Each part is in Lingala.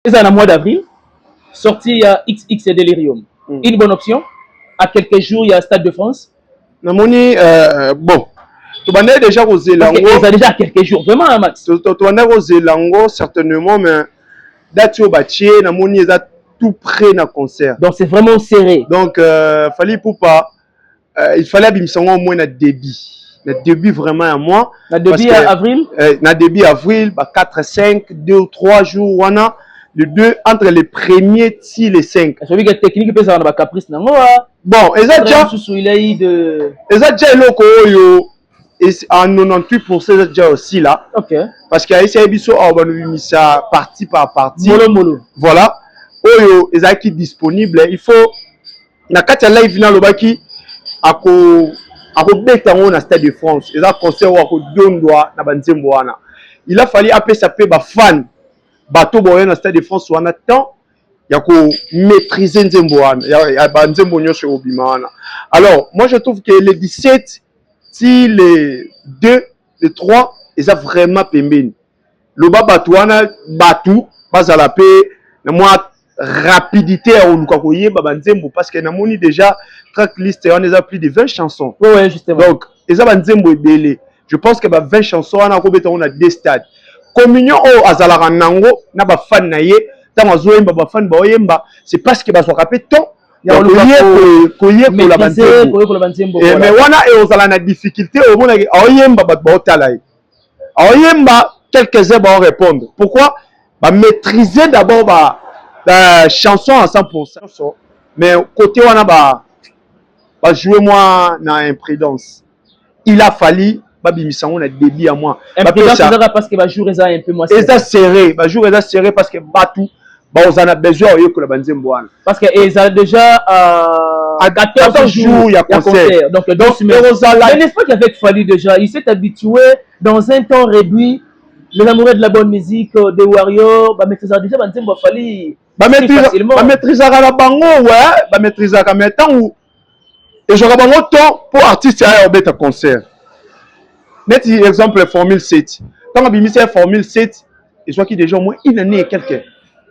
C'est un mois d'avril, sorti à XX et Delirium. Une bonne option. À quelques jours, il y a Stade de France. Namoni, bon. Tu vas déjà aux Zélango. Ça déjà quelques jours, vraiment un max. Tu vas aux Zélango, certainement, mais date au bâtier, Namoni est tout près d'un concert. Donc c'est vraiment serré. Donc, fallait pour pas. Il fallait au moins un débit. Le début vraiment à moi. Le début à avril. Le début avril, 4, 5, 2 ou 3 jours, voilà. Le 2 entre les premiers et les 5. Je veux que la technique peut avoir caprice. Bon, exactement. Il a eu de. Exactement, et en 98% déjà aussi là. Ok. Parce qu'il y a essayé de ça partie par partie. Molo. Voilà. Oyo, ils qui disponible. Il faut. Na kati ya live na lobaki ako beta ngo na Stade de France. Ils a concert wa ko dondwa na banzembo wana. Il a fallu appeler ça pe ba fan. Bateau boye na Stade de France wana temps ya ko maîtriser nzembo wana. Ya banzembo nyo sur obima wana. Alors, moi je trouve que les 17 si les 2, les 3, ils ont vraiment pembeni. Le bateau wana batu bazala pe na moi rapidité à Olukakoye Babanzembo parce que namoni déjà tracklist on a plus de 20 chansons. Ouais, justement. Donc, ils ont Banzembo belé. Je pense que 20 chansons on a des stades. Communion au Azalara Nango na ba fan na ye, tant azoyemba ba fan ba oyemba, c'est parce que ba so rapé temps. Ya koye pour la Banzembo. Mais wana e ozala na difficulté au mona oyemba ba otala. Oyemba quelques heures ba répondre. Pourquoi? Ba maîtriser d'abord la chanson à 100%, mais côté on a joué moi dans imprudence. Il a fallu on a débit à moi. Imprudence parce que va jouer ça un peu moins serré. Ça serré, va jouer ça serré parce que Batou on a besoin que la Banzembo. Parce que ils ont déjà à 14 jours il y a concert. Donc mais n'est-ce pas qu'avec Fali déjà, il s'est habitué dans un temps réduit. Les amoureux de la bonne musique, des Warriors, maîtriser déjà Banzembo Fali. Maîtriser la bango, ouais, maîtriser la temps où et j'aurai bango temps pour artiste à un concert. Net exemple Formule 7. Quand on a mis Formule 7, et soit qui déjà au moins une année et quelques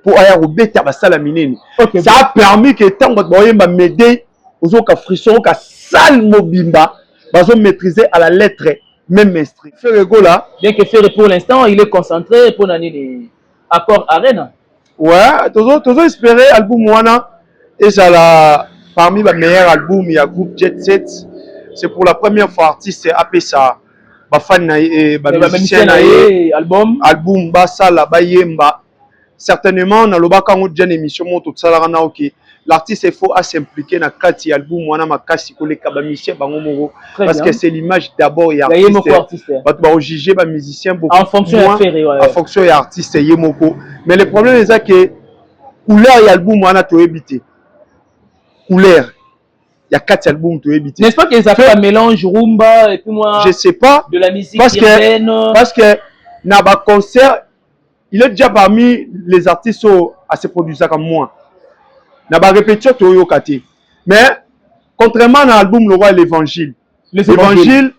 pour aller au bêta basalamine. Ça a permis que tant que vous m'a m'aider aux autres frisson, aux sale mobimba, bazo maîtriser à la lettre même instru. Ferrego là. Bien que Ferré pour l'instant, il est concentré pour les accords arena. Ouais, toujours espérer album Wana et ça là parmi les meilleurs albums il y a groupe Jet Set. C'est pour la première fois artiste appelé ça ba fan et ba musicien album ba sala ba yemba. Certainement dans le baka on une émission tout ça là na OK. L'artiste il faut s'impliquer dans kati album Wana makasi ko les kaba musicien bango moko parce que c'est l'image d'abord et artiste. Ba ba juger ba musicien beaucoup en fonction en fonction et artiste yemoko. Mais le problème c'est que couleur et album Wana to éviter. Couleur il y a 4 albums to éviter. N'est-ce pas qu'ils ont fait un mélange rumba et puis moi je sais pas de la musique parce que na ba concert il est déjà parmi les artistes à se produire comme moi. Na ba répétition to yo kate. Mais contrairement à l'album Le Roi et l'Évangile. L'Évangile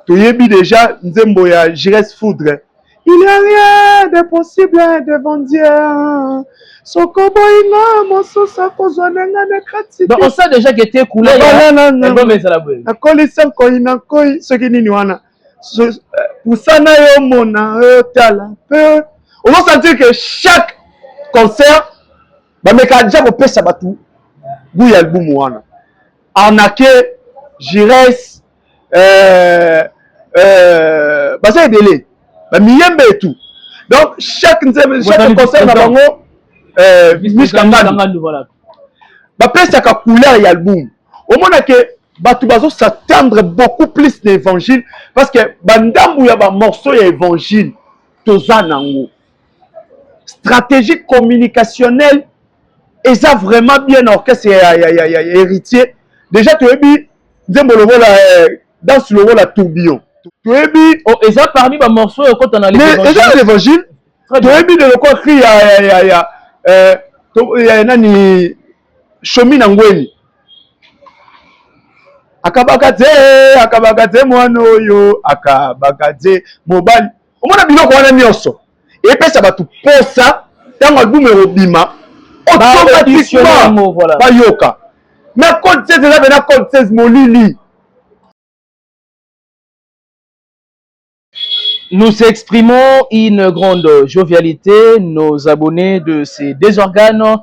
to yebi déjà nzembo ya Jires Foudre. Il n'y a rien de possible devant Dieu. Donc on sait déjà que tu es coulé. On va sentir que chaque concert, déjà album arnaqué, Jires, délai. Et tout. Donc chaque concert n'a pas ça couleur et album. Au moment que batu bazo s'attendre beaucoup plus d'évangile parce que bandambu ya ba morceau ya évangile toza nango. Stratégie communicationnelle et ça vraiment bien orchestre héritier. Déjà tu as dit nzembo le la dans le rôle la tourbillon. Tu as dit et ça parmi les morceaux quand on a l'évangile. Tu as dit de quoi cri nani shomi na ngweni akabakate mwana oyo akabakate mobali omona biloko wana nyonso epesa bato posa tant album robima automatiquement voilà bayoka na code 16 là na code 16 molili. Nous exprimons une grande jovialité, nos abonnés de ces deux organes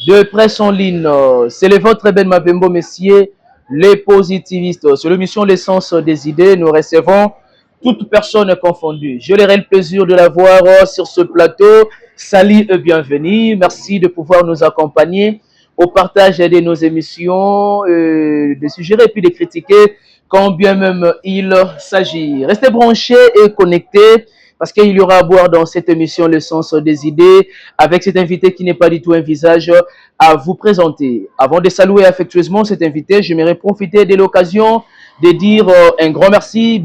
de presse en ligne. C'est le vôtre Ben Mavembo, messieurs, les positivistes. Sur l'émission L'essence des idées, nous recevons toute personne confondue. Je l'aurai le plaisir de la voir sur ce plateau. Salut et bienvenue. Merci de pouvoir nous accompagner au partage de nos émissions, de suggérer et puis de critiquer quand bien même il s'agit. Restez branchés et connectés parce qu'il y aura à boire dans cette émission le sens des idées avec cet invité qui n'est pas du tout un visage à vous présenter. Avant de saluer affectueusement cet invité, j'aimerais profiter de l'occasion de dire un grand merci,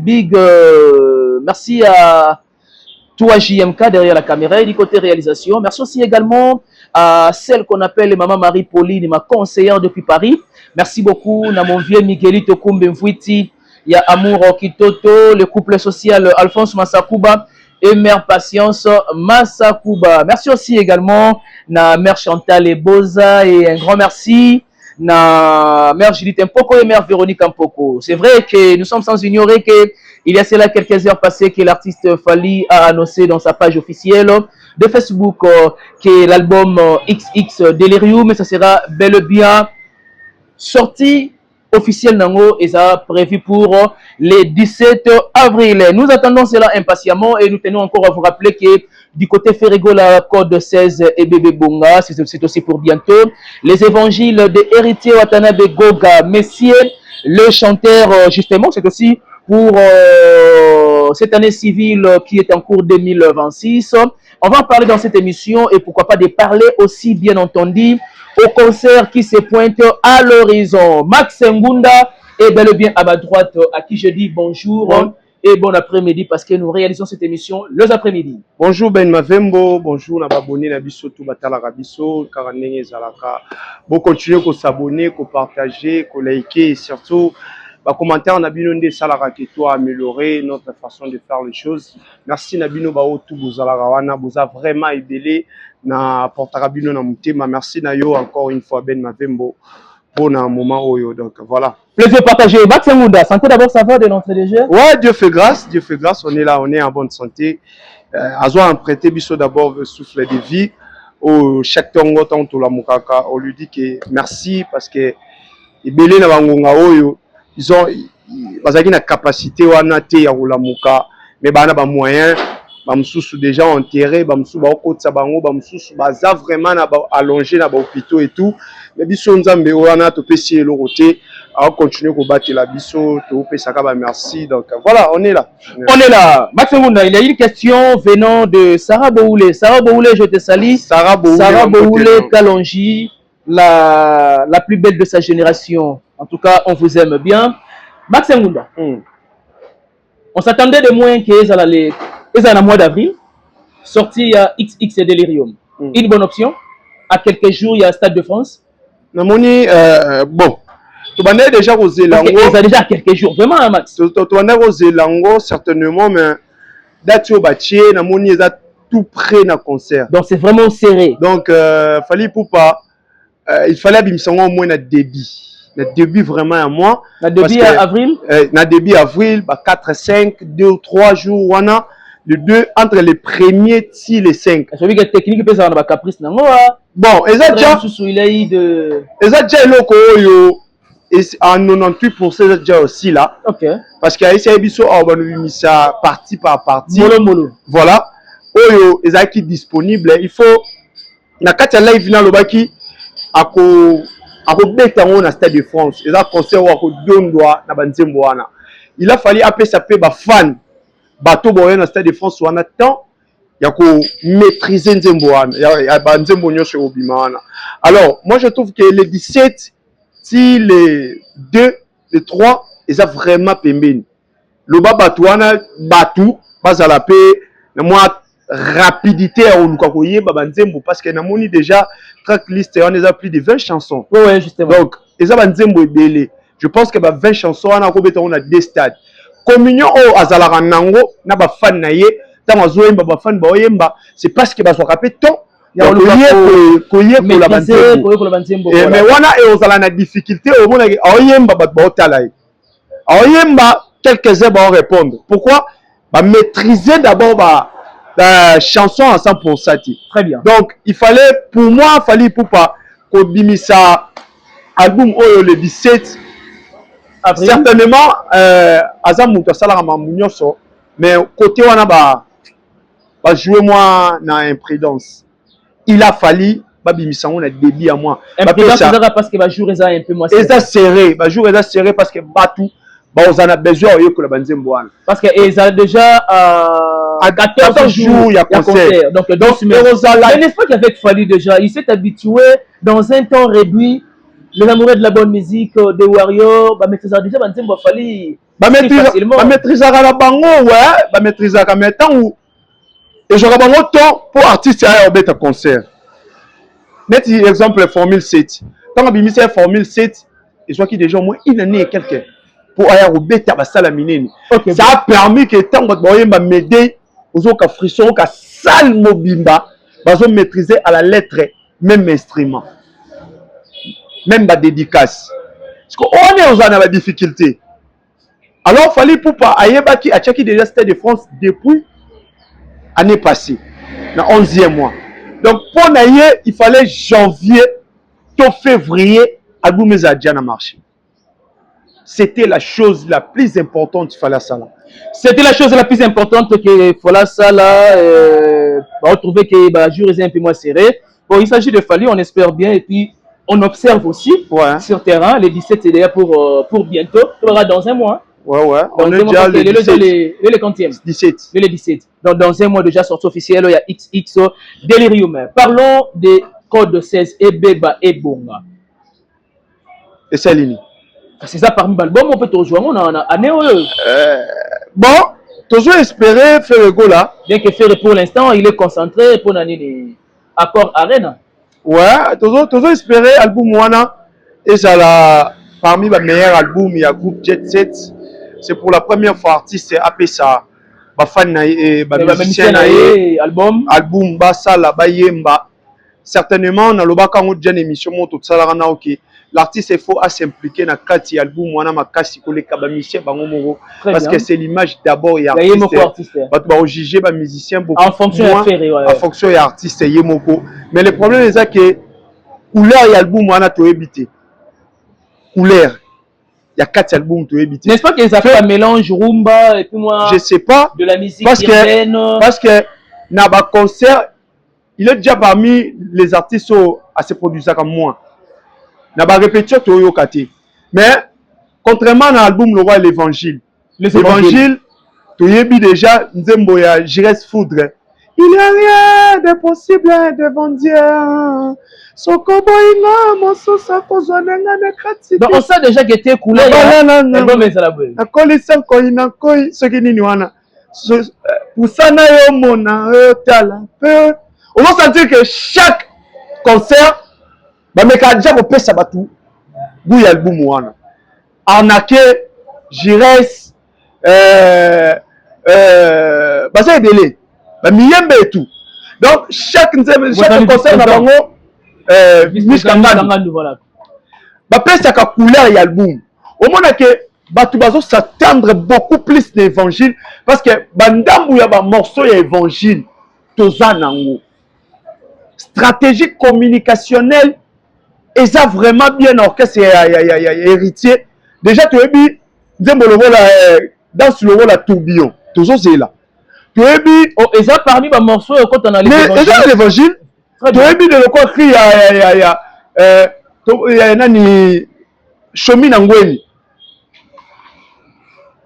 merci à toi JMK derrière la caméra et du côté réalisation. Merci aussi également à celle qu'on appelle Maman Marie-Pauline, ma conseillère depuis Paris. Merci beaucoup à mon vieux Miguelito Kumbe Mfwiti, il y a Amour Kitoto, le couple social Alphonse Massakuba et Mère Patience Massakuba. Merci aussi également à Mère Chantal Eboza et un grand merci à Mère Judith Mpoko et Mère Véronique Mpoko. C'est vrai que nous sommes sans ignorer que il y a cela quelques heures passées que l'artiste Fally a annoncé dans sa page officielle de Facebook que l'album XX Delirium, mais ça sera bel et bien sortie officielle Nango et ça prévu pour le 17 avril. Nous attendons cela impatiemment et nous tenons encore à vous rappeler que du côté Ferrego, la code 16 et Bébé Bonga, c'est aussi pour bientôt. Les évangiles de Héritier Watanabe Goga, Messier, le chanteur, justement, c'est aussi pour cette année civile qui est en cours 2026. On va en parler dans cette émission et pourquoi pas de parler aussi, bien entendu, au concert qui se pointe à l'horizon. Max Ngunda est bel et bien à ma droite, à qui je dis bonjour et bon après-midi parce que nous réalisons cette émission les après-midi. Bonjour Ben Mavembo, bonjour na babonné na biso tout batala rabiso, karanenge zalaka. Bon continuer à s'abonner, à partager, à liker et surtout bah commentaire Nabino nde salaka que toi améliorer notre façon de faire les choses. Merci Nabino ba tout bozalaka wana boza vraiment aidé na portaka bino na mutema. Merci na yo encore une fois Ben Mavembo. Bon un moment oyo donc voilà. Plaisir partagé. Max Ngunda, santé d'abord, ça va de l'entrée des jeux? Ouais, Dieu fait grâce, on est là, on est en bonne santé. Azo emprunté biso d'abord le souffle de vie au chaque tongo tanto la mukaka, on lui dit que merci parce que ibele na bangonga oyo ils ont la capacité wana te ya kulamuka mais bana ba moyens bamsusu déjà enterré bamsusu ba okotsa bango bamsusu baza vraiment na allongé na ba hôpitaux et tout mais biso nzambe wana to pesi eloko te à continuer à battre la biso to pesa ka ba merci donc voilà on est là Max Ngunda, il y a une question venant de Sarah Boulé, je te salue. Sarah Boulé Kalonji, la plus belle de sa génération. En tout cas, on vous aime bien. Max Ngunda, on s'attendait de moins qu'ils allaient le mois d'avril, sorti à XX et Delirium. Une bonne option. À quelques jours, il y a Stade de France. Namoni, bon, tu vas déjà aux Zélango. Ça déjà quelques jours, vraiment, un Max. Tu vas aux Zélango, certainement, mais Datio Batié, Namoni, ils ont tout près d'un concert. Donc, c'est vraiment serré. Donc, fallait pour pas. Il fallait au moins un débit. Le début vraiment à moi. Le début à avril? Le début avril, 4, 5, 2 ou 3 jours, wana. Le 2 entre les premiers et les 5. Je veux que technique peut avoir caprice. Bon, ils ont déjà. Ils ont déjà loko yo. En 98% déjà aussi là. Ok. Parce qu'il y a essayé biso ça partie par partie. Molo. Voilà. Oyo, ils ont qui disponible. Il faut. Na kati live na lobaki. Ako beta on a Stade de France. Ils ont concert ako dondwa na banzembo wana. Il a fallu appeler ça pe ba fan. Bateau boyen na Stade de France wana temps ya ko maîtriser nzembo wana. Ya banzembo nyosho obima wana. Alors, moi je trouve que les 17 si les 2, les 3, ils ont vraiment pembeni. Le bateau wana batou bazala pe na moi rapidité à olukakoye banzembo parce que na moni déjà tracklist on a plus de 20 chansons. Ouais, justement. Donc, ils ont banzembo ebele. Je pense que 20 chansons on a 2 stades. Communion au azalaka nango na ba fan na ye, tant azoyemba ba fan ba oyemba, c'est parce que ba so rapé temps Mais wana ozala na difficulté omona oyemba bato baotala ye oyemba quelques-uns vont répondre pourquoi maîtriser d'abord la chanson à 100%. Très bien. Donc il fallait pour moi fallait pour pas kodimisa album le 17 avril. Certainement azamuto sala mamunyoso mais côté wana ba jouer moi na imprudence. Il a fallu babimisa on a débit à moi. Imprudence parce que va jouer ça un peu moins serré. Ça serré, va jouer ça serré parce que batou ba on a besoin yo que la banzembo wana. Parce que ils ont déjà à 14 jours il y a concert. Donc mais n'est-ce pas qu'avec Fally déjà, il s'est habitué dans un temps réduit. Les amoureux de la bonne musique, des Warriors, bah maîtriser déjà banzembo Fally. Bah maîtriser la bango ouais, bah maîtriser la temps où et j'aurai pas temps pour artiste à un concert. Net exemple Formule 7. Quand on a mis Formule 7, et soit qui déjà au moins une année et quelques pour aller au bêta basalamine. Ça a permis que tant que vous m'a m'aider aux autres frisson, aux salle mobimba, vous maîtriser à la lettre même instrument, même ma dédicace. Parce qu'on est dans la difficulté. Alors il fallait pour pas aller qui a checké déjà Stade de France depuis année passée, dans 11e mois. Donc, pour naïe, il fallait janvier, tout février, album Zadjan a marché. C'était la chose la plus importante, il fallait ça là. C'était la chose la plus importante que voilà ça là. On va retrouver que bah, jour est un peu moins serré. Bon, il s'agit de Fally, on espère bien et puis on observe aussi sur terrain. Les 17 c'est d'ailleurs pour bientôt. On aura dans un mois. Ouais, on est déjà le 17. Le 40e. 17. Le 17. Donc, dans un mois déjà sorti officiel, il y a XX Delirium. Parlons des codes 16 et Beba et Bonga. Et Salini. C'est ça parmi les albums, on peut te rejoindre en année. Bon, toujours espérer faire le go là. Bien que faire pour l'instant, il est concentré pour l'année accord Arena. Ouais, toujours espérer album Wana. Et ça là, parmi les meilleurs albums, il y a groupe Jet Set. C'est pour la première fois artiste appelé ça fan musicien album basala bayemba certainement na lobaka ngo jeune émission moto tsala na OK l'artiste il faut s'impliquer na kati album wana makasi koleka ba musicien bango moko parce que c'est l'image d'abord et artiste bato ba juger ba musicien beaucoup en fonction en fonction et artiste yemoko mais le problème est que couleur et album wana to éviter couleur. Il y a 4 albums to éviter. N'est-ce pas qu'ils ont fait un mélange rumba et puis moi je sais pas de la musique parce que Naba concert il est déjà parmi les artistes à se produire comme moi. Naba répétition to yokati. Mais contrairement à l'album Le Roi et l'Évangile. L'Évangile to yebi déjà nzembo ya Jires Foudre. Il n'y a rien de possible devant Dieu. Donc on sait déjà que tu coulé. On va sentir que chaque concert va me déjà pour ça batou. Bouille album wana. Arnaqué, Jires, bah ça est délai. Bah miyembe et tout. Donc chaque concert na bango voilà. Bapesa ka couleur et album. Au moment que batu bazo s'attendre beaucoup plus d'évangile parce que bandambu ya ba morceau ya évangile toza nango. Stratégie communicationnelle et ça vraiment bien orchestre héritier. Déjà tu ebi nzembo lobo la dans le rôle la tourbillon. Tozo zela. Tu ebi oh et ça parmi ba morceau quand on a l'évangile. Tu ebi de quoi cri ya nani shomi na ngweni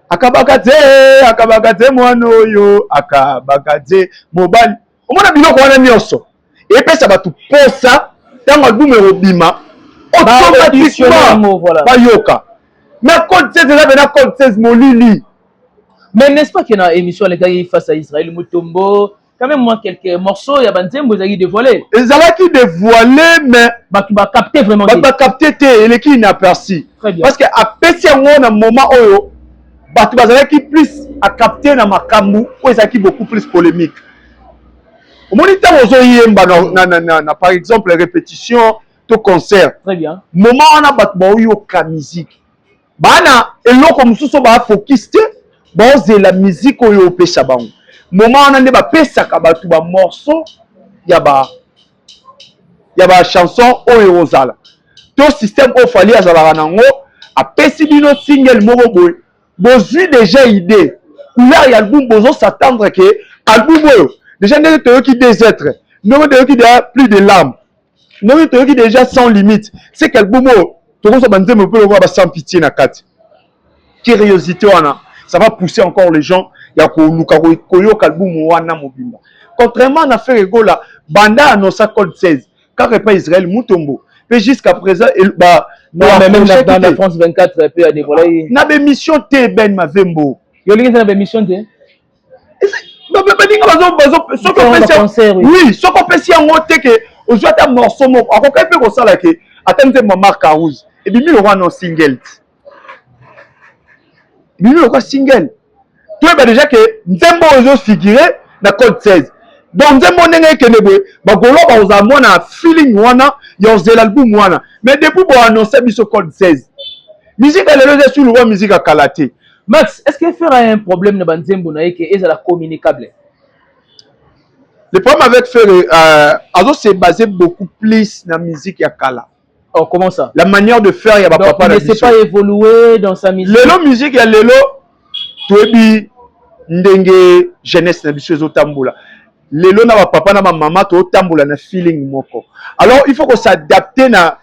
akabakate mwana oyo akabakate mobali omona biloko wana nyonso epesa bato posa ntango album ebima automatiquement bayoka mais code 16 eza pena code 16 molili. Mais n'est-ce pas qu'il y a une émission face à Israël Mutombo quand même moi quelques morceaux il y a banzembo ils ont dévoilé. Ils ont dévoilé mais bah capter vraiment. Bah capter et les qui inaperçu. Parce que à petit un moment où bah qui plus à capter dans ma camu où ils ont beaucoup plus polémique. Au moniteur par exemple répétition to concert. Très bien. Moment on a battu ka musique. Bana eloko mususu ba focus te boze la musique oyo pesa bango. Moment on a ne ba pesa ka batu ba morceau ya ba chanson oyo ozala. To système o fali azala nango a pesi bino single moko boy. Bozui déjà idée. Couleur ya album bozo s'attendre que album oyo déjà n'est pas qui des êtres. Non pas qui déjà plus de larmes. Non pas qui déjà sans limite. C'est qu'album oyo to ko so banze me peut le voir sans pitié na kat. Curiosité wana, ça va pousser encore les gens ya ko luka ko yo album wana mobimba. Contrairement à faire Egola, Banda annonce code 16. Car pas Israël Mutombo. Mais jusqu'à présent, non, mais même dans la France 24, peut dévoiler. Na be mission te ben mavembo. Yo lingi na be mission te. Oui, ce qu'on peut si en moté que aujourd'hui un morceau mo. A quoi peut ça là que attendez maman Carouse. Et bien le roi non single. Bien le roi single. Tu vois déjà que Nzembo ozo figurer na code 16. Donc Nzembo nenge kenebe ba golo ba oza mona feeling wana ya ozel album wana. Mais depuis pour annoncer biso code 16. Musique elle est sur le musique à Kalaté. Max, est-ce qu'il y a un problème dans Nzembo na que est la communicable? Le problème avec faire Azo c'est basé beaucoup plus dans la musique ya Kala. Oh, comment ça? La manière de faire ya ba papa il ne s'est pas évolué dans sa musique. Lelo musique ya lelo toebi ndenge jeunesse na biso zo tambola. Lelo na ba papa na ba maman to tambola na feeling moko. Alors il faut qu'on s'adapte na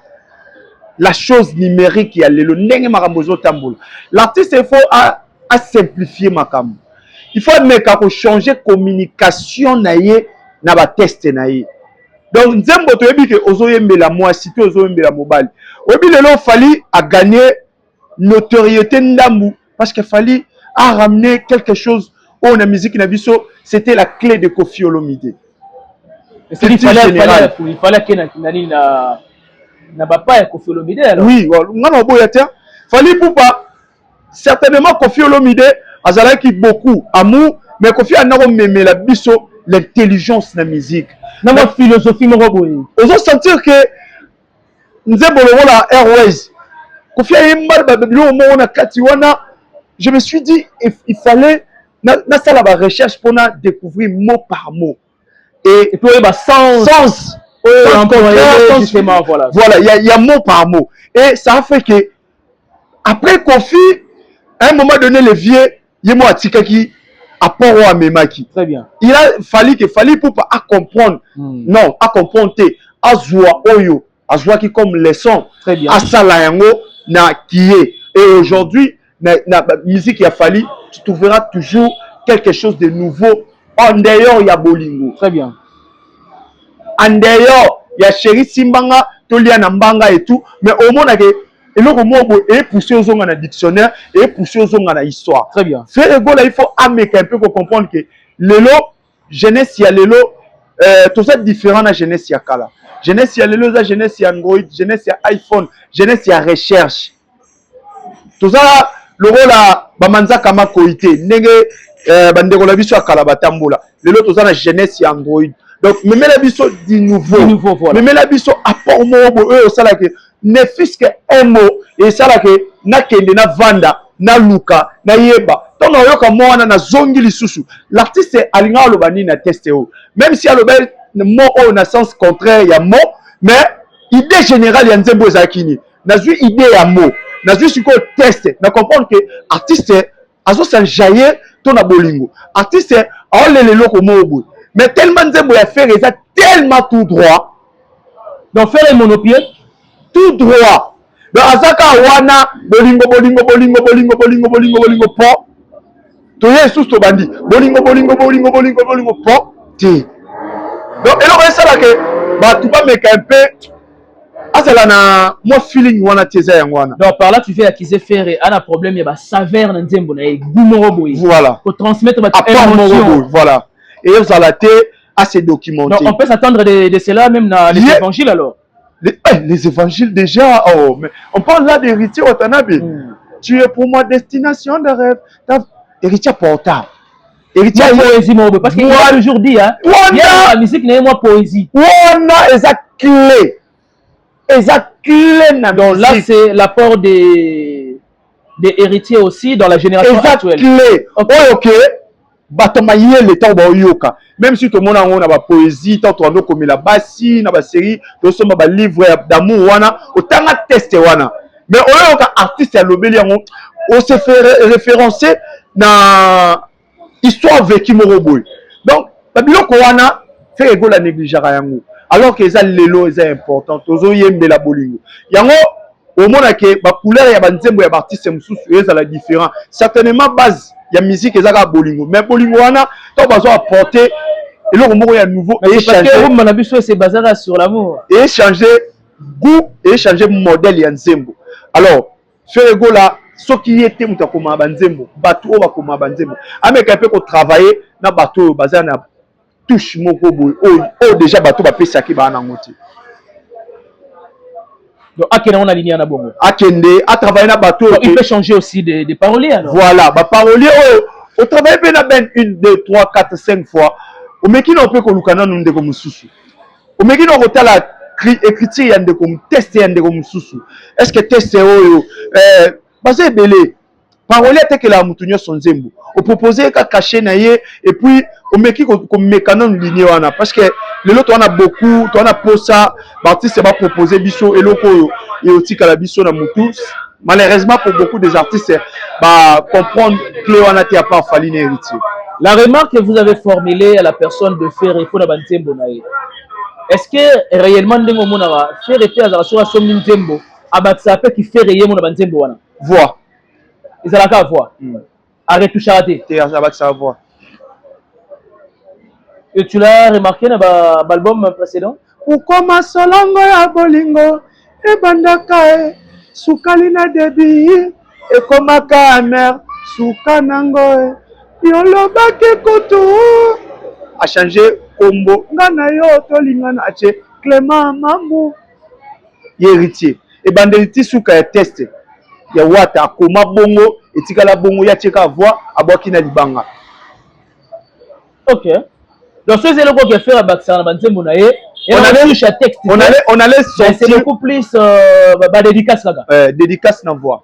la chose numérique ya lelo ndenge makambo zo tambola. L'artiste il faut à simplifier makambo. Il faut mettre à changer communication na ye na ba test na ye. Donc Nzembo to yebi ke ozoyembela mwasi to ozoyembela mobali. Oyebi lelo fali a gagner notoriété ndambu parce qu'il fallait à ramener quelque chose où la musique na biso c'était la clé de Koffi Olomide. Il fallait que na papa ya Koffi Olomide alors. Oui, ngana boyata fallait pour pas certainement Koffi Olomide azala qui beaucoup amour mais Koffi anako memela biso l'intelligence na musique. Na ma philosophie moko boye. Ozo sentir que Nzembo la Airways Koffi ayemba ba biblo mo na kati wana. Je me suis dit, il fallait na ça la recherche pour découvrir mot par mot. Et puis sens. Justement, voilà, il y a mot par mot. Et ça a fait que après Koffi, à un moment donné, le vieux, il y a moi qui apport à Memaki. Très bien. Il a fallu pour pas comprendre. Non, à comprendre à joie oyo, à joie qui comme leçon. Très bien. À salayango na qui est. Et aujourd'hui na musique il a fallu, tu trouveras toujours quelque chose de nouveau. En dehors il y a bolingo. Très bien. En dehors il y a chéri simbanga tolia na mbanga et tout, mais au moins que eloko moko et pousser aux ongana dictionnaire et pousser aux ongana histoire. Très bien. Faire ego là il faut amener un peu pour comprendre que lelo jeunesse il y a lelo tout ça différent na jeunesse il y a kala. Jeunesse il y a lelo za jeunesse il y a Android, jeunesse il y a iPhone, jeunesse il y a recherche. Tout ça le rôle à bamanza kama koité ndenge bandeko la biso akala batambola lelo toza na jeunesse ya Android donc même la biso du nouveau voilà. Même la biso apport mo eux ça là que ne fût que un mot et ça là que na kende na vanda na luka na yeba donc yoka mwana na zongi lisusu l'artiste alinga lo bani na teste o même si aloba mot o na sens contraire ya mot mais idée générale ya Nzembo zakini na zui idée ya mot na juste qu'on teste na comprendre que artiste azo s'enjailler ton abolingo artiste a le loko mobo mais tellement Nzembo ya faire ça tellement tout droit donc faire un monopied tout droit donc azaka wana bolingo po to yesu to bandi bolingo po ti donc eloko ça là que ba tu pas mettre un peu asala na moi feeling wana teza yango wana donc par là tu fais acquiser faire un problème ya ba saveur na Nzembo na goût boy voilà pour transmettre ba émotion voilà et vous allez à se documenter donc on peut s'attendre de cela même dans les évangiles alors les évangiles déjà oh mais on parle là d'héritier Watanabe tu es pour moi destination de rêve héritier portable héritier poésie mon parce qu'il a toujours dit hein la musique n'est moi poésie wana eza clé donc là c'est l'apport des héritiers aussi dans la génération actuelle clé OK bato mayele temps ba yoka même si tout le monde a ba poésie tant to ando komela basi na ba série to somba ba livre d'amour wana otanga test wana mais oyoka artiste ya lobeli yango on se fait référencer na histoire vécue moroboy donc ba biloko wana fait ego la négligeara yango alors que ça lelo est important tozo yembela bolingo yango au monde que ba couleur ya ba nzembo ya artiste mususu ezala différent certainement base ya musique ezaka bolingo mais bolingo wana to bazo apporter eloko moko ya nouveau et changer manabiso c'est basé sur l'amour et changer goût et changer modèle ya nzembo alors faire ego là ce qui était muta koma ba nzembo bato o ba koma ba nzembo ameka pe ko travailler na bato basé na touche moko boy o déjà bato ba pesa ki ba na ngoti donc akena on a ligne na bongo akende a travailler na bato il peut changer aussi des paroliers alors voilà ba parolier au travail pe na ben 1 2 3 4 5 fois o meki na pe ko lukana nunde ko mususu o meki na ko tala écriture ya ndeko test ya ndeko mususu est-ce que test oyo basé belé parolier te la mutunyo sonzembo o proposer ka cacher na ye et puis o meki ko mekana ligne wana parce que le lot on a beaucoup on a pour ça artiste va proposer biso eloko yo et aussi la biso na mutu malheureusement pour beaucoup des artistes bah comprendre clé wana te a pas fallu héritier la remarque que vous avez formulée à la personne de faire et pour na bantembo na ye est-ce que réellement ndengo mona va faire et faire sur la somme ntembo abatsa pe qui fait réellement mona bantembo wana voix ils allaient qu'à voir arrête tout charité te abatsa voix. Et tu l'as remarqué dans l'album précédent? Ukoma solongo ya bolingo e bandaka e sukali na debi e komaka amer sukanango e yolobaki kutu a changé kombo ngana yo tolingana ache Clément Mambu héritier e bandeliti suka ya test ya wata akoma bongo etikala bongo ya cheka voix abwaki na libanga. OK. Donc ce c'est le quoi qui fait à texte. On allait sortir. C'est beaucoup plus dédicace là. Dédicace na voix.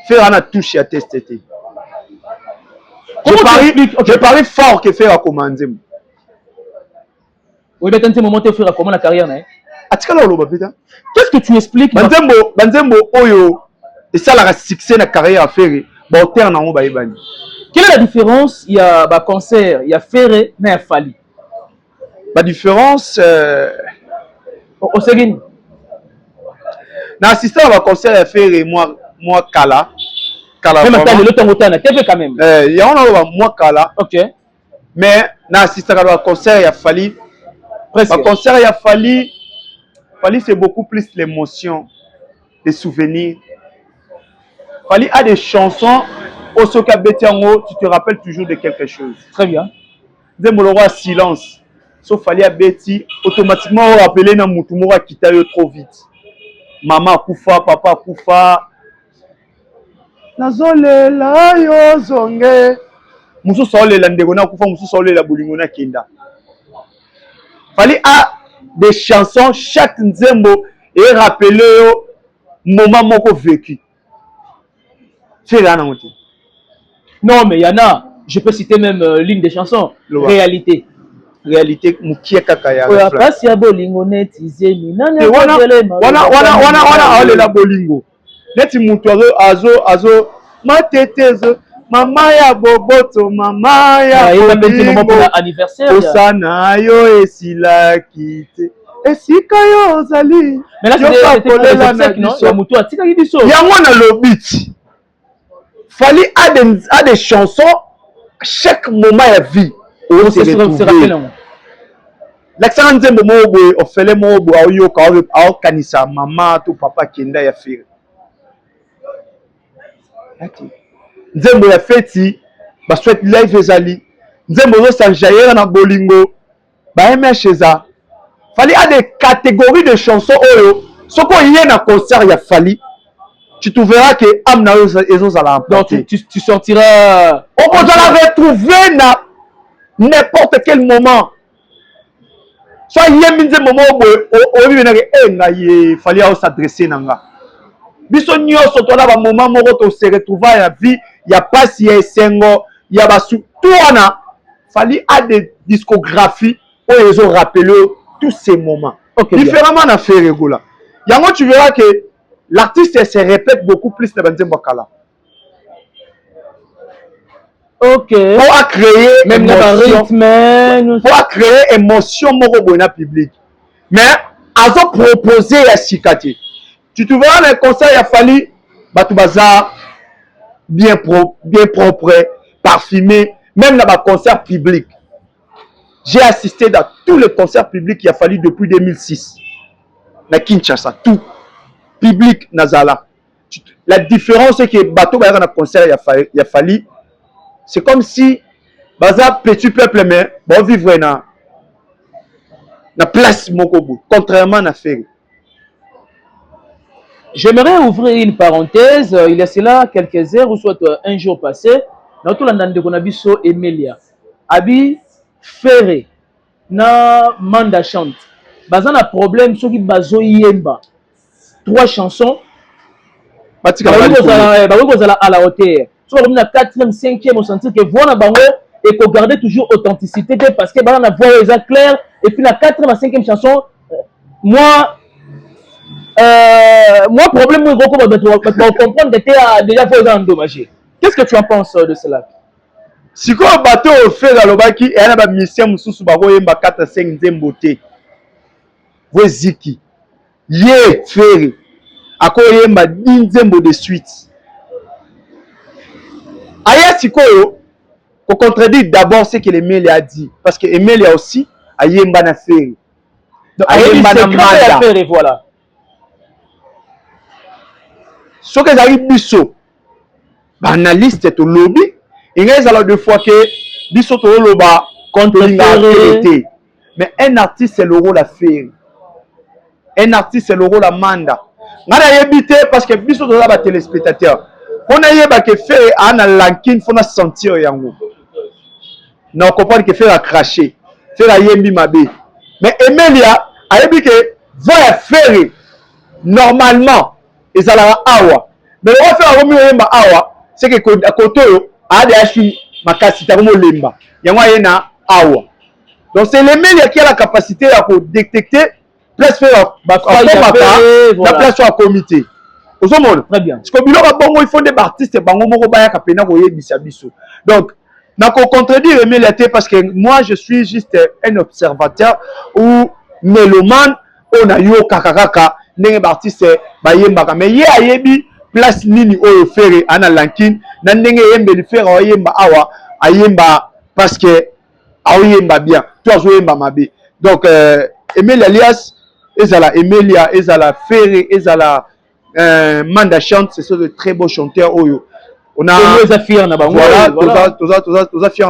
Faire un touche à test. Je parie fort que faire à commander. Oui, mais tu moment faire à comment la carrière né. Qu'est-ce que tu expliques? Banzembo oyo et ça la succès na carrière à faire. Ba auteur na ba ibani. Quelle est la différence? Il y a un concert, il y a Ferré, mais il y a Fali. La différence, au second. Dans l'assistant à un concert, il y a Ferré, moi, Kala. Même attends, le temps autant, tu quand même. Il y a moi, Kala. OK. Mais dans l'assistant à un concert, il y a Fali. Dans le concert, il y a Fali. Fali, c'est beaucoup plus l'émotion, les souvenirs. Fali a des chansons. Au Soka Betiango, tu te rappelles toujours de quelque chose. Très bien. Zemoloro silence. Sauf Fali a Betty, automatiquement on rappelait na Moutumora qui t'a eu trop vite. Maman Koufa, papa Koufa. Nazole la yo zonge. Moussou sole la ndegona Koufa, moussou sole la boulingona kenda. Fali a des chansons, chaque nzembo et rappelé au moment moko vécu. C'est là non. Non, mais il y en a. Je peux citer même l'une des chansons. Réalité. Réalité, Moukia Kakaya. Oui, après, si y a Bolingo, net, Izemi, wana la Bolingo. Net, Moutoiro, Azo, ma tétezo, mama ya boboto, mama ya Bolingo. Anniversaire. Osana yo esila kite. Esika yo ozali. Mais là, c'est non? Ya Moutou, atika yibiso. Yango na lobiti. Fali a des chansons chaque moment de la vie. On se retrouve. L'accent nzembo mobo ofele mobo ayo ka au kanisa mama to papa kenda ya fere. Nzembo ya feti ba souhaite live ezali. Nzembo zo sanjaira na bolingo ba emesheza. Fali a des catégories de chansons oyo soko yé na concert ya Fali. tu trouveras que Amna ezozala. Donc tu sortiras. On peut la retrouver n'importe quel moment. Soit il y a un moment où il fallait s'adresser nanga. Biso nyonso to na ba moment moko to se retrouver à la vie, il y a pas si esengo, il y a ba tout wana fallait à des discographies où ils ont rappelé tous ces moments. Okay, différemment na fait régola. Yango tu verras que l'artiste se répète beaucoup plus na banzembo kala. OK. Pour créer même le rythme, pour créer émotion moko bona public. Mais azo proposer ya sikati. Tu te verras dans le concert, il a fallu Batoubaza bien propre, parfumé, même dans le concert public. J'ai assisté dans tous les concerts publics qu'il a fallu depuis 2006. Na Kinshasa, tout. Public Nazala. La différence c'est que Batoubaza dans le concert, il a fallu. C'est comme si Baza petit peuple, mais bon vivre dans la place Mokobo, contrairement à faire. J'aimerais ouvrir une parenthèse. Il y a cela quelques heures ou soit un jour passé. Notre landande qu'on a vu sur Emilia. Abi Ferré. Na Manda chante. Bazan a problème sur qui bazo yemba. 3 chansons. Bah oui, à la hauteur. Soit comme la 4e, 5e, on sentit que voilà bango et qu'on gardait toujours authenticité parce que bah on a voix est clair et puis la 4e à 5e chanson moi problème moi gros comprendre que tu as déjà fait endommagé. Qu'est-ce que tu en penses de cela? Si quoi bateau fait dans le baki et on a mission mususu ba yemba 4 5 zemboté. Weziki. Ye Ferré. Ako yemba 10 zembo de suite. Aya Sikoyo, qu'on contredit d'abord ce que Emile a dit. Parce que Emile a aussi Ayemba na Ferré. Ayemba na Manda. Voilà. Ce que j'arrive biso, analyste to lobby, il y a deux fois que biso to loba contre l'intégrité. Mais un artiste c'est le rôle à Ferré. Un artiste c'est le rôle à Manda. On a évité parce que biso to loba téléspectateur. On a yeba que Ferré a na lankin faut na sentir yango. Na comprendre que Ferré a craché. Ferré a yembi mabe. Mais Emilia a yebi que voya Ferré normalement ils allaient awa. Mais on va faire un yemba awa, c'est que koto a des makasi ta comme lemba. Yango yena awa. Donc c'est l'Emilia qui a la capacité à détecter place faire la place sur un comité. Très bien. Parce que il faut des artistes bango moko baya kapena ko yebisa biso. Donc na ko contredire Emilia parce que moi je suis juste un observateur ou mélomane on a yo kakakaka ndenge artiste bayemba mais ye ayebi place nini oyo Ferré ana lankin na ndenge yembe li Ferré oyemba awa ayemba parce que ayemba bien toi oyemba mabe. Donc Emilia alias ezala Emilia ezala Ferré ezala Manda chante, ce sont de très beaux chanteurs. On a voilà, tous fiers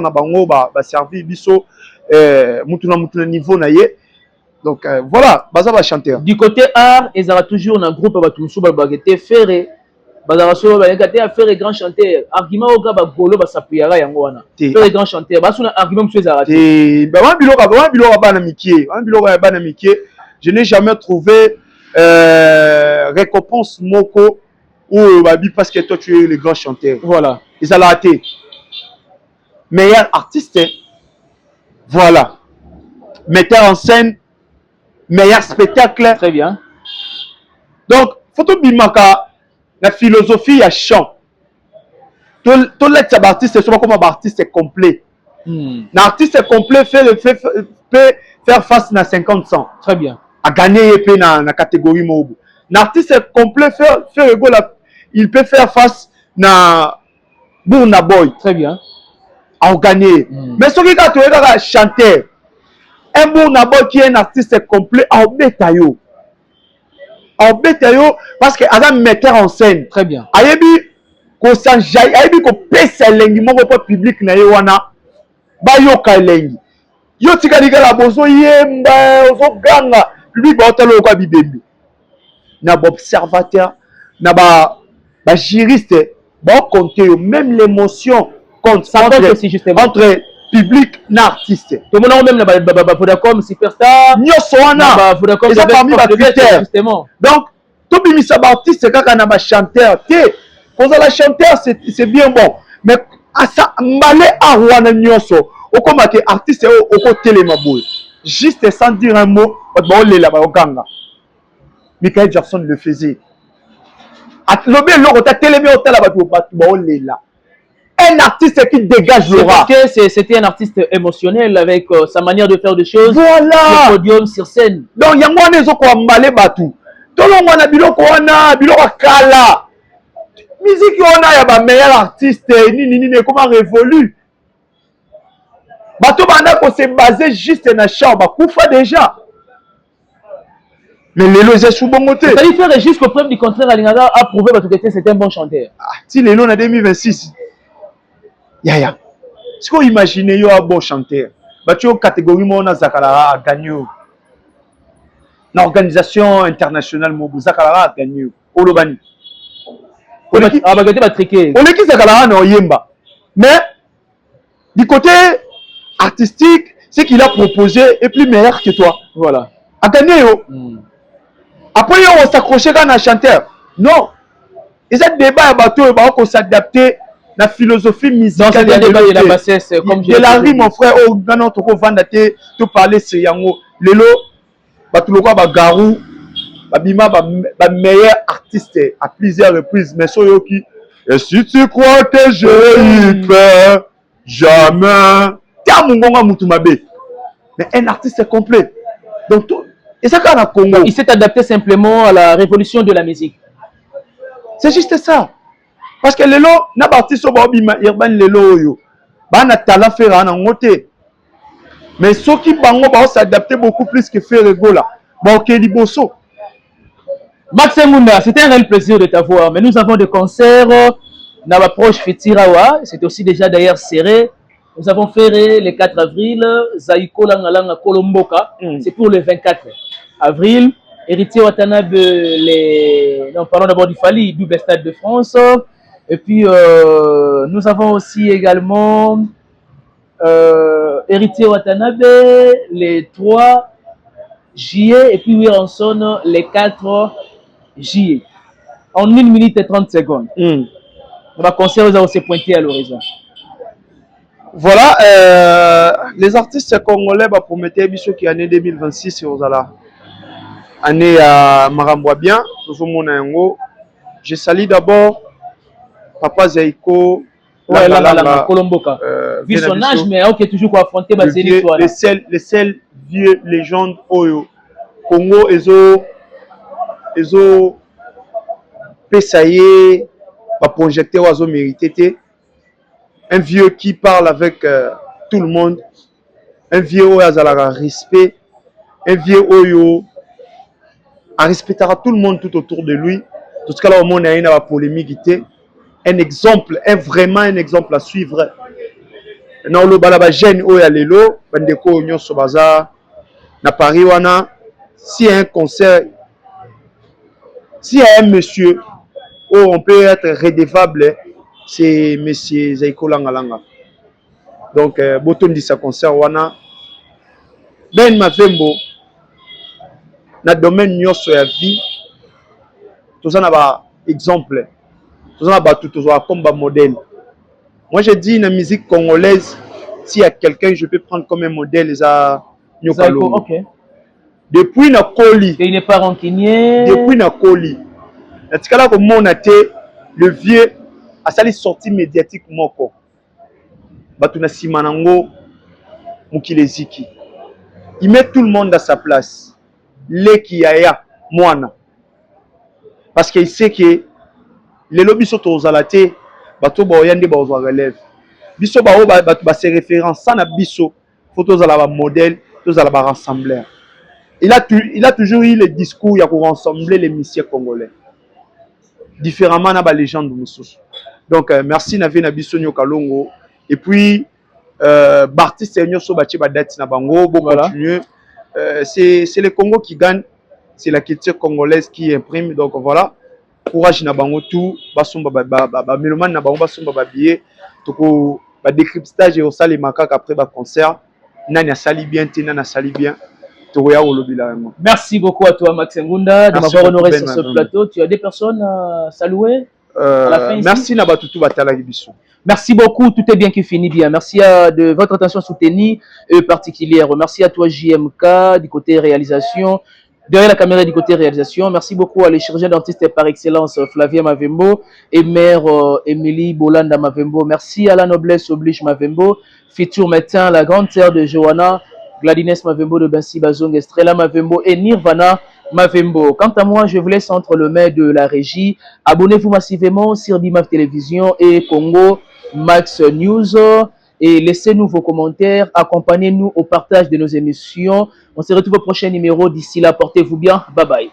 na bango ba servi biso mutuna niveau na ye. Donc voilà, baza ba chanteur. Du côté art, ils ont toujours un groupe ba tout ba bagete Ferré. Bazara so ba ngate a Ferré grand chanteur. Argument au ba golo ba sapuyara yango wana. Ferré grand chanteur. Ba suna argument monsieur Zara. Ba wan biloko ba na mikie. Wan biloko ba na mikie. Je n'ai jamais trouvé récompense moko ou babi parce que toi tu es le grand chanteur. Voilà. Ils ont raté. Meilleur artiste. Voilà. Metteur en scène. Meilleur spectacle. Très bien. Donc, photo bimaka la philosophie à chant. Tout l'être artiste c'est comme un artiste complet. L'artiste complet peut faire face à 50 ans. Très bien. À gagner dans la catégorie mobo. L'artiste complet il peut faire face à Burna Boy. Très bien. À gagner. Mais ce qui est un chanteur, un Burna Boy qui est un artiste complet, à betayo. À betayo parce que a un metteur en scène. Très bien. Ayebi ko sanjai, ayebi ko pesa lengi moko po public na yewana. Ba yo ka lengi. Yo tika la bozo yemba, ozo ganga. Lui, il va observateur, na ba les juristes, bon compter même l'émotion entre public et artiste. Tout le monde même la Vodacom Superstar. Vodacom c'est parmi les critères. Donc tout le monde artiste quand on a chanteur. Pour la chanteur c'est bien bon, mais à ça malé à Rwanda nyoso. Au comme que artiste au côté les mabou. Juste sans dire un mot, on les là-bas au Ganga. Michael Jackson le faisait. Un artiste qui dégage l'aura. Parce que c'était un artiste émotionnel avec sa manière de faire des choses. Voilà. Le podium sur scène. Donc, il y a des gens qui ont emballé Batou. Tout le monde a biloko wana, biloko kala. Musique wana, il y a des meilleurs artistes. Comment révolu. Batou banda ko s'est basé juste dans la chambre. Koufa déjà. Mais Lelo est sous bon côté. C'est-à-dire faire jusqu'au preuve du contraire, Alingada a prouvé que c'était un bon chanteur. Si Lelo en 2026, Yaya. Est-ce que vous imaginez un bon chanteur? Tu as une catégorie Mona Zakalara a gagné. L'organisation internationale Mobu Zakalara a gagné. Olobani. On est qui Zakalara na Oyemba. Mais du côté artistique, ce qu'il a proposé est plus meilleur que toi. Voilà. A gagné. Après, on s'accrochait quand on a chanteur. Non. Et ce débat, il faut s'adapter à la philosophie musicale de la bassesse. De la rime, mon frère, au Ghana, tu peux vendre, tu parler, c'est Yango. Lelo, tu le vois, Garou, Bima, meilleur artiste à plusieurs reprises. Mais Soyoki, et si tu crois que je y peux, jamais. Mais un artiste complet. Donc, tout. Et ça, quand Congo. Il s'est adapté simplement à la révolution de la musique. C'est juste ça. Parce que Lelo, n'a pas artiste urbain Lelo yo. Ba na talent faire en ngoté. Mais ceux qui bango ba s'adapter beaucoup plus que faire Gola. Ba OK Liboso. Maxime Munda, c'était un réel plaisir de t'avoir. Mais nous avons des concerts dans l'approche Fetirawa. C'est aussi déjà d'ailleurs serré. Nous avons fait le 4 avril, Zaiko Langalanga Kolomboka. C'est pour le 24 avril. Héritier Watanabe, nous parlons d'abord du Fali, double Stade de France. Et puis, nous avons aussi également Héritier Watanabe, les 3 juillet. Et puis, Wilson, les 4 juillet. En 1 minute et 30 secondes. On va concert, nous avons aussi pointé à l'horizon. Voilà, les artistes congolais promettaient Bicho qui année 2026 aux ala. Année à Maramboa bien, je salue d'abord Papa Zaiko, Kolomboka. Vu son âge, mais ok, toujours quoi affronter les seuls vieux légendes Oyo. Congo, Ezo, Pesaye, va projecter Oiseau mérité. Un vieux qui parle avec tout le monde, un vieux Oyo a respect, un vieux Oyo respectera tout le monde tout autour de lui. Tout ce cas-là, au monde, il y a une polémique. Un exemple, vraiment un exemple à suivre. Dans le balaba jeune Oyo Lelo, Bandeko Nyoso Baza, na Paris wana, s'il y a un concert, s'il y a un monsieur où on peut être redevable, c'est monsieur Zaiko Langalanga. Donc, Boton dit sa concert wana. Ben Mavembo, dans le domaine de la vie, tout ça n'a pas exemple. Tout ça n'a pas tout ça comme modèle. Moi, je dis dans la musique congolaise, s'il y a quelqu'un que je peux prendre comme un modèle, c'est Nyokalo. Okay. Depuis na Koli. Il n'est pas rancunier. Depuis na Koli. Dans ce cas-là, comme on a été, le vieux a sali sortie médiatique moko. Batuna Simanango, Mukileziki. Il met tout le monde à sa place. Leki Yaya, Moana. Parce qu'il sait que les lobbies sont aux alatés, bateau boyande ba aux relève. Biso ba o ba ses références sans biso, photos à la modèle, tous à la rassembleur. Il a toujours eu le discours pour rassembler les missions congolais. Différemment na ba légende mususu. Donc merci na vina biso Nyokalongo et puis Bartiste Nyoso bachi ba date na bango bon continuer. C'est le Congo qui gagne, c'est la culture congolaise qui imprime. Donc voilà, courage na bango tout basomba ba mélomane na bango basomba ba billet toko ba décryptage au salle makaka après ba concert nani asali bien te nani asali bien toko ya olobila vraiment. Merci beaucoup à toi Max Ngunda de m'avoir honoré sur ce plateau. Tu as des personnes à saluer à la fin ici? Merci na batutu batala biso. Merci beaucoup, tout est bien qui finit bien. Merci de votre attention soutenue et particulière. Merci à toi JMK du côté réalisation. Derrière la caméra du côté réalisation, merci beaucoup à les chirurgiens dentistes par excellence Flavien Mavembo et mère Émilie Bolanda Mavembo. Merci à la noblesse oblige Mavembo, futur médecin, la grande sœur de Johanna, Gladines Mavembo de Bensi Bazong, Estrella Mavembo et Nirvana Mavembo. Quant à moi, je vous laisse entre le mains de la régie. Abonnez-vous massivement sur BIMAF Télévision et Congo Max News. Et laissez-nous vos commentaires, accompagnez-nous au partage de nos émissions. On se retrouve au prochain numéro. D'ici là, portez-vous bien. Bye bye.